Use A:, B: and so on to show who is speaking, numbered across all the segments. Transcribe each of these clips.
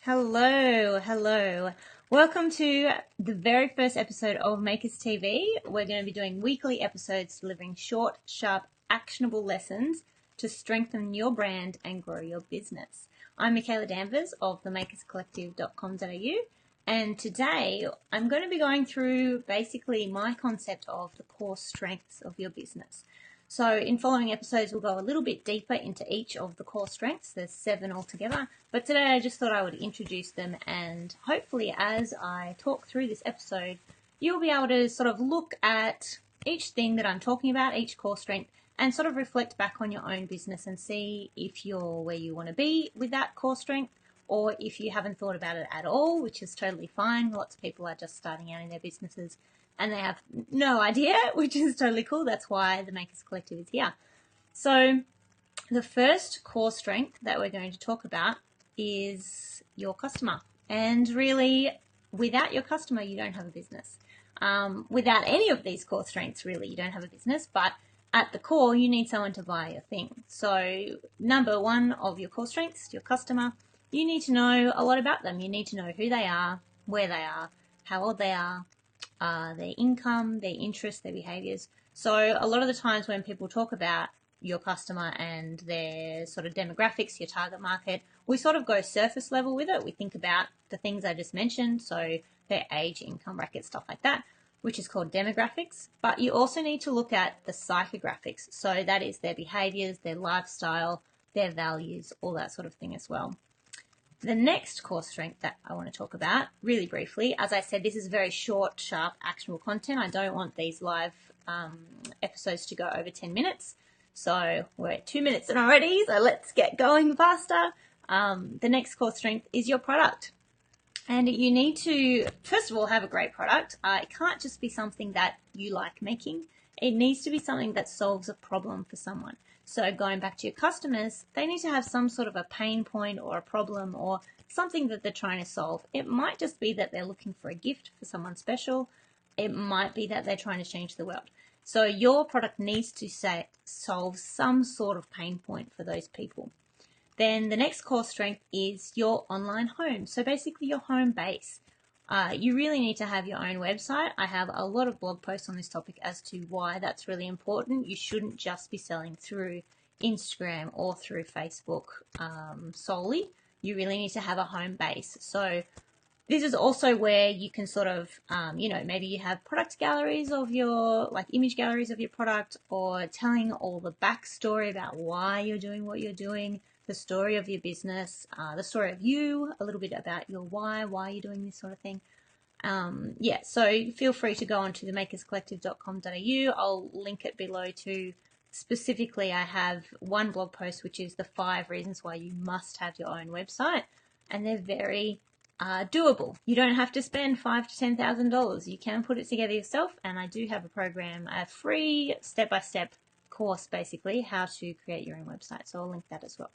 A: Hello, hello. Welcome to the very first episode of Makers TV. We're going to be doing weekly episodes delivering short, sharp, actionable lessons to strengthen your brand and grow your business. I'm Michaela Danvers of the MakersCollective.com.au, and today I'm going to be going through basically my concept of the core strengths of your business. So in following episodes, we'll go a little bit deeper into each of the core strengths. There's 7 altogether. But today I just thought I would introduce them, and hopefully as I talk through this episode, you'll be able to sort of look at each thing that I'm talking about, each core strength, and sort of reflect back on your own business and see if you're where you want to be with that core strength, or if you haven't thought about it at all, which is totally fine. Lots of people are just starting out in their businesses and they have no idea, which is totally cool. That's why the Makers Collective is here. So the first core strength that we're going to talk about is your customer. And really, without your customer, you don't have a business. Without any of these core strengths, really, you don't have a business. But at the core, you need someone to buy your thing. So number one of your core strengths, your customer, you need to know a lot about them. You need to know who they are, where they are, how old they are, their income, their interests, their behaviors. So a lot of the times when people talk about your customer and their sort of demographics, your target market, we sort of go surface level with it. We think about the things I just mentioned, so their age, income bracket, stuff like that, which is called demographics. But you also need to look at the psychographics. So that is their behaviors, their lifestyle, their values, all that sort of thing as well. The next core strength that I want to talk about really briefly, as I said, this is very short, sharp, actionable content. I don't want these live episodes to go over 10 minutes. So we're at 2 minutes in already, so let's get going faster. The next core strength is your product. And you need to, first of all, have a great product. It can't just be something that you like making. It needs to be something that solves a problem for someone. So going back to your customers, they need to have some sort of a pain point or a problem or something that they're trying to solve. It might just be that they're looking for a gift for someone special. It might be that they're trying to change the world. So your product needs to solve some sort of pain point for those people. Then the next core strength is your online home. So basically your home base. You really need to have your own website. I have a lot of blog posts on this topic as to why that's really important. You shouldn't just be selling through Instagram or through Facebook solely. You really need to have a home base. So this is also where you can sort of, maybe you have product galleries of your, like image galleries of your product, or telling all the backstory about why you're doing what you're doing, the story of your business, the story of you, a little bit about your why you're doing this sort of thing. So feel free to go on to the MakersCollective.com.au. I'll link it below too. Specifically, I have one blog post, which is the 5 reasons why you must have your own website, and they're very doable. You don't have to spend $5,000 to $10,000. You can put it together yourself, and I do have a program, a free step-by-step course, basically, how to create your own website. So I'll link that as well.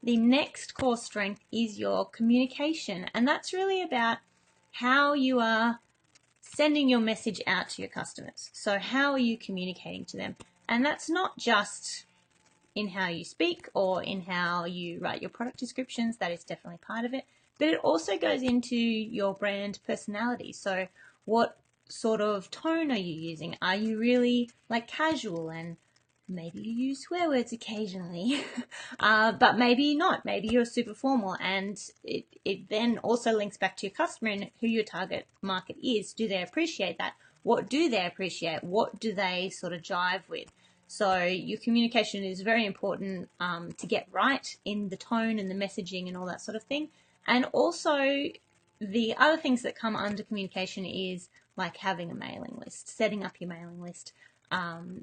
A: The next core strength is your communication, and that's really about how you are sending your message out to your customers. So how are you communicating to them? And that's not just in how you speak or in how you write your product descriptions. That is definitely part of it. But it also goes into your brand personality. So what sort of tone are you using? Are you really like casual, and maybe you use swear words occasionally, but maybe not. Maybe you're super formal, and it then also links back to your customer and who your target market is. Do they appreciate that? What do they appreciate? What do they sort of jive with? So your communication is very important to get right in the tone and the messaging and all that sort of thing. And also the other things that come under communication is like having a mailing list, setting up your mailing list,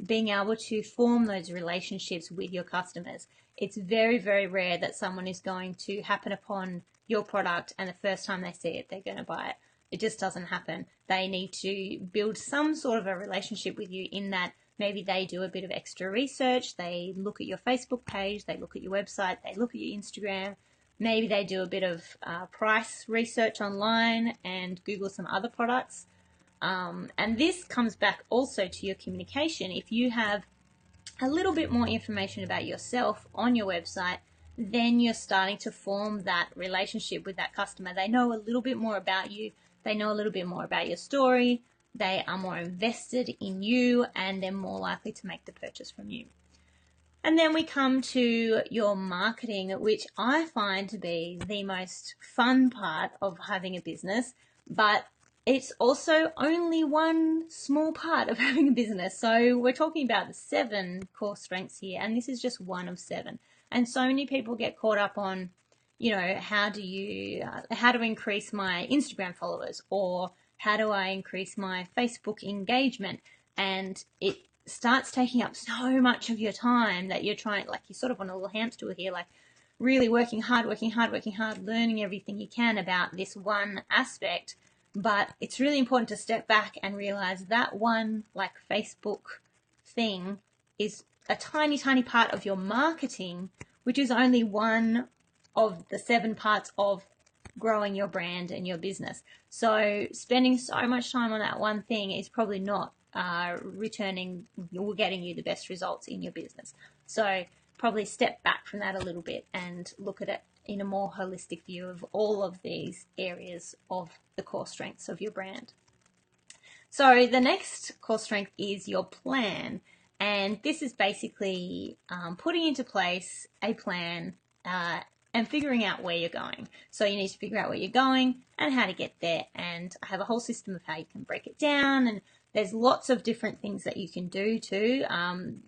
A: being able to form those relationships with your customers. It's very, very rare that someone is going to happen upon your product and the first time they see it, they're going to buy it. It just doesn't happen. They need to build some sort of a relationship with you, in that maybe they do a bit of extra research. They look at your Facebook page, they look at your website, they look at your Instagram. Maybe they do a bit of price research online and Google some other products. And this comes back also to your communication. If you have a little bit more information about yourself on your website, then you're starting to form that relationship with that customer. They know a little bit more about you. They know a little bit more about your story. They are more invested in you, and they're more likely to make the purchase from you. And then we come to your marketing, which I find to be the most fun part of having a business, but it's also only one small part of having a business. So we're talking about the 7 core strengths here, and this is just one of 7. And so many people get caught up on, how to increase my Instagram followers, or how do I increase my Facebook engagement? And it starts taking up so much of your time that you're sort of on a little hamster wheel here, like really working hard, learning everything you can about this one aspect. But it's really important to step back and realize that one, like Facebook thing, is a tiny, tiny part of your marketing, which is only one of the 7 parts of growing your brand and your business. So spending so much time on that one thing is probably not getting you the best results in your business. So probably step back from that a little bit and look at it in a more holistic view of all of these areas of the core strengths of your brand. So the next core strength is your plan. And this is basically putting into place a plan and figuring out where you're going. So you need to figure out where you're going and how to get there. And I have a whole system of how you can break it down. And there's lots of different things that you can do too.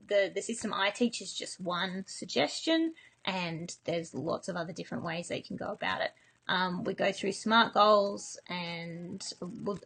A: The system I teach is just one suggestion, and there's lots of other different ways that you can go about it. We go through SMART goals, and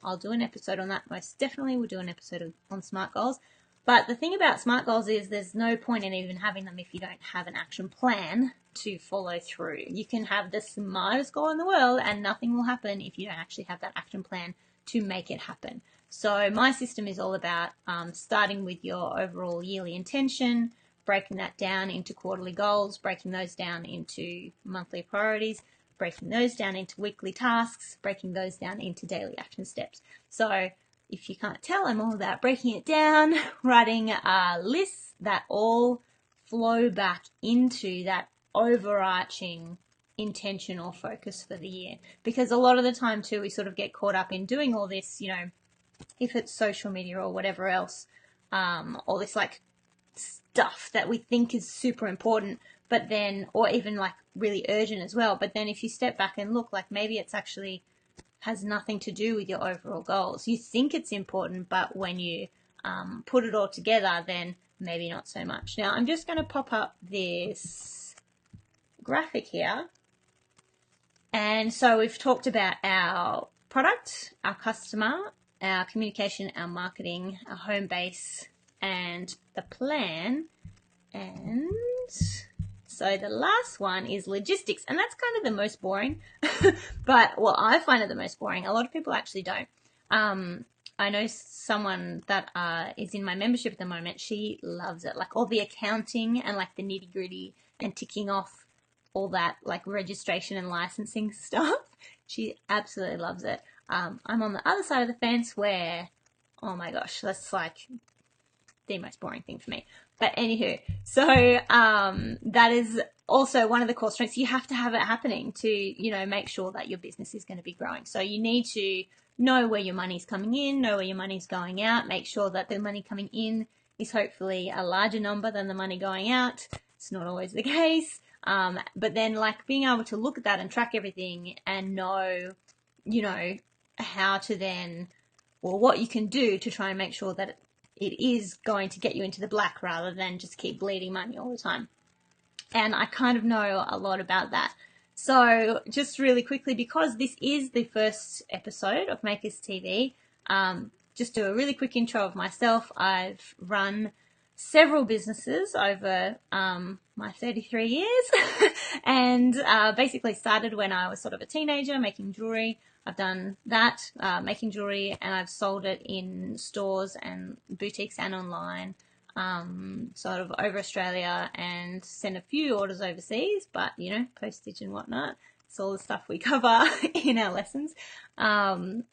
A: I'll do an episode on that. Most definitely we'll do an episode on SMART goals. But the thing about SMART goals is there's no point in even having them if you don't have an action plan to follow through. You can have the smartest goal in the world and nothing will happen if you don't actually have that action plan to make it happen. So my system is all about starting with your overall yearly intention, breaking that down into quarterly goals, breaking those down into monthly priorities, breaking those down into weekly tasks, breaking those down into daily action steps. So if you can't tell, I'm all about breaking it down, writing lists that all flow back into that overarching intention or focus for the year. Because a lot of the time too, we sort of get caught up in doing all this, if it's social media or whatever else, all this like stuff that we think is super important, but then, or even like really urgent as well. But then if you step back and look, like maybe it's actually has nothing to do with your overall goals. You think it's important, but when you put it all together, then maybe not so much. Now I'm just going to pop up this graphic here. And so we've talked about our product, our customer, our communication, our marketing, our home base, and the plan. And so the last one is logistics, and that's kind of the most boring. But, well, I find it the most boring. A lot of people actually don't. I know someone that is in my membership at the moment. She loves it, like all the accounting and like the nitty gritty and ticking off all that like registration and licensing stuff. She absolutely loves it. I'm on the other side of the fence where, oh my gosh, that's like the most boring thing for me. But anywho, so that is also one of the core strengths. You have to have it happening to, make sure that your business is going to be growing. So you need to know where your money's coming in, know where your money's going out, make sure that the money coming in is hopefully a larger number than the money going out. It's not always the case. But then like being able to look at that and track everything and know, how to then, or what you can do to try and make sure that it is going to get you into the black rather than just keep bleeding money all the time. And I kind of know a lot about that. So just really quickly, because this is the first episode of Makers TV, just do a really quick intro of myself. I've run several businesses over my 33 years and basically started when I was sort of a teenager making jewelry. I've done that, making jewelry, and I've sold it in stores and boutiques and online, sort of over Australia, and sent a few orders overseas, but, postage and whatnot. It's all the stuff we cover in our lessons. And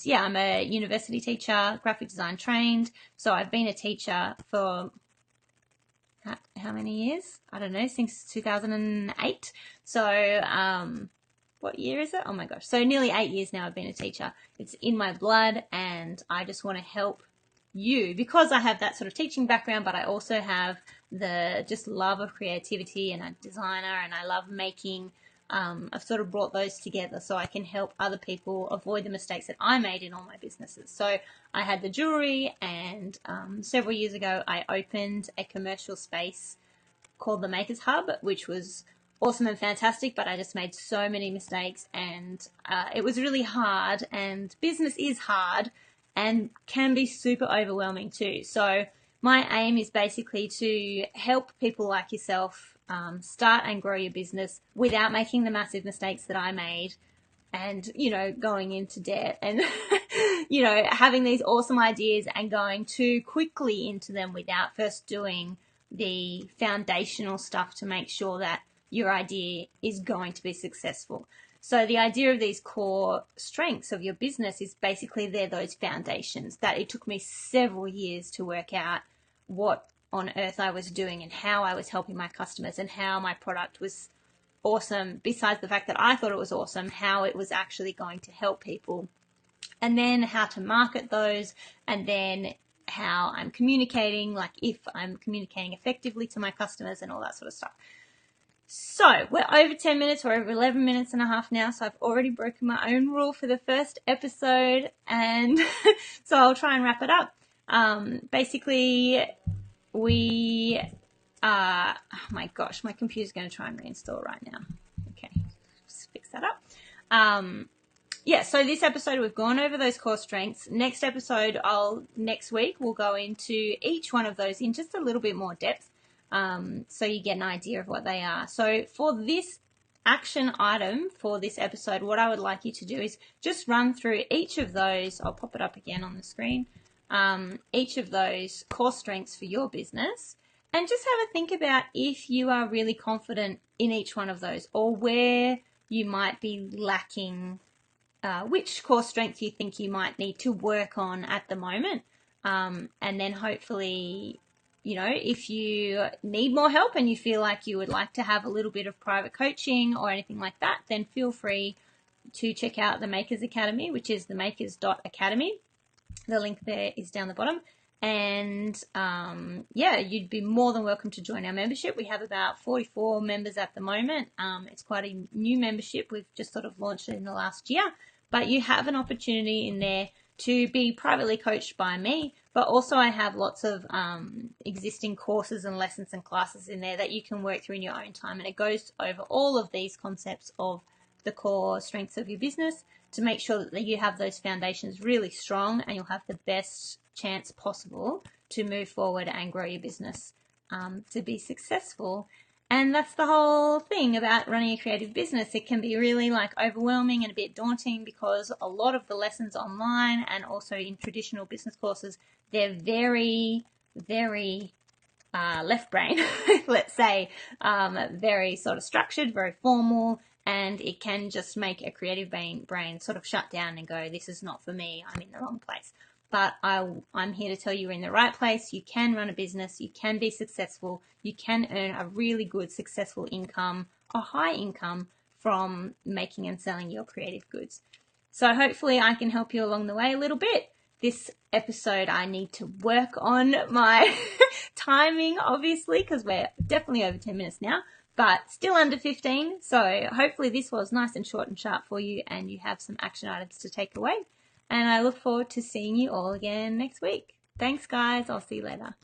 A: yeah, I'm a university teacher, graphic design trained. So I've been a teacher for how many years? I don't know, since 2008. So, what year is it? Oh my gosh. So nearly 8 years now I've been a teacher. It's in my blood, and I just want to help you because I have that sort of teaching background, but I also have the just love of creativity, and a designer, and I love making. I've sort of brought those together so I can help other people avoid the mistakes that I made in all my businesses. So I had the jewelry, and several years ago I opened a commercial space called the Makers Hub, which was awesome and fantastic, but I just made so many mistakes, and it was really hard, and business is hard and can be super overwhelming too. So my aim is basically to help people like yourself start and grow your business without making the massive mistakes that I made, and, you know, going into debt, and, you know, having these awesome ideas and going too quickly into them without first doing the foundational stuff to make sure that your idea is going to be successful. So the idea of these core strengths of your business is basically they're those foundations that it took me several years to work out what on earth I was doing and how I was helping my customers and how my product was awesome, besides the fact that I thought it was awesome, how it was actually going to help people, and then how to market those, and then how I'm communicating, like if I'm communicating effectively to my customers and all that sort of stuff. So we're over 10 minutes, we're over 11 minutes and a half now, so I've already broken my own rule for the first episode, and so I'll try and wrap it up. Basically, oh my gosh, my computer's going to try and reinstall right now. Okay, just fix that up. Yeah, so this episode we've gone over those core strengths. Next episode, next week, we'll go into each one of those in just a little bit more depth, so you get an idea of what they are. So for this action item for this episode, what I would like you to do is just run through each of those. I'll pop it up again on the screen. Each of those core strengths for your business, and just have a think about if you are really confident in each one of those, or where you might be lacking, which core strength you think you might need to work on at the moment. And then hopefully, you know, if you need more help and you feel like you would like to have a little bit of private coaching or anything like that, then feel free to check out the Makers Academy, which is the makers.academy. The link there is down the bottom. And yeah, you'd be more than welcome to join our membership. We have about 44 members at the moment. It's quite a new membership. We've just sort of launched it in the last year. But you have an opportunity in there to be privately coached by me. But also I have lots of existing courses and lessons and classes in there that you can work through in your own time. And it goes over all of these concepts of the core strengths of your business to make sure that you have those foundations really strong, and you'll have the best chance possible to move forward and grow your business to be successful. And that's the whole thing about running a creative business. It can be really like overwhelming and a bit daunting because a lot of the lessons online and also in traditional business courses, they're very, very left brain, let's say, very sort of structured, very formal, and it can just make a creative brain sort of shut down and go, this is not for me, I'm in the wrong place. But I'm here to tell you you're in the right place. You can run a business, you can be successful, you can earn a really good successful income, a high income from making and selling your creative goods. So hopefully I can help you along the way a little bit. This episode I need to work on my timing, obviously, because we're definitely over 10 minutes now, but still under 15. So hopefully this was nice and short and sharp for you, and you have some action items to take away. And I look forward to seeing you all again next week. Thanks, guys. I'll see you later.